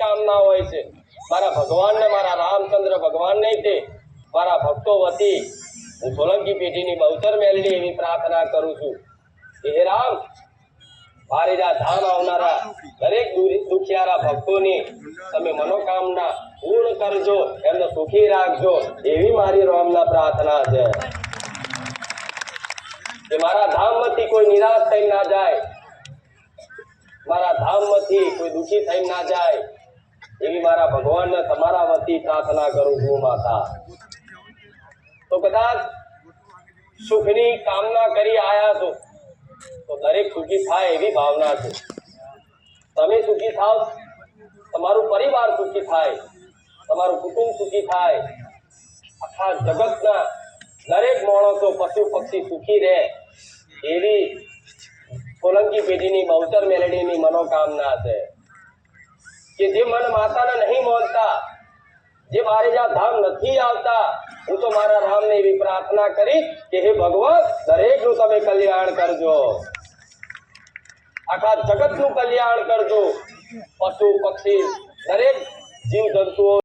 કામના હોય છે। મારા ભગવાનને, મારા રામચંદ્ર ભગવાનને તે મારા ભક્તો વતી હું સોલંકી પેઢીની બહુચર મેલડી એવી પ્રાર્થના કરું છું કે હે રામ, વારીજા ધામ આવનારા દરેક દુખિયારા ભક્તોની તમે મનોકામના પૂર્ણ કરજો, એમને સુખી રાખજો, એવી મારી રામના પ્રાર્થના છે કે મારા ધામમાંથી કોઈ નિરાશ થઈ ના જાય, મારા ધામમાંથી કોઈ દુખી થઈ ના જાય, એવી મારા ભગવાનને તમારા વતી પ્રાર્થના કરું છું માતા। તો કદાચ સુખની કામના કરી આયા છો તો દરેક સુખી થાય એવી ભાવના છે। તમે સુખી થાવ, તમારું પરિવાર સુખી થાય, તમારું કુટુંબ સુખી થાય, આખા જગતના દરેક માણસો પશુ પક્ષી સુખી રહે, એવી સોલંકી પેઢીની બહુચર મેલડીની મનોકામના છે કે જે મન માતાને નહીં માનતા, જે વારીજા ધામ નથી આવતા, હું તો મારા રામને એવી પ્રાર્થના કરીશ કે હે ભગવાન, દરેકનું તમે કલ્યાણ કરજો, આખા જગતનું કલ્યાણ કરજો, પશુ પક્ષી દરેક જીવ જંતુઓ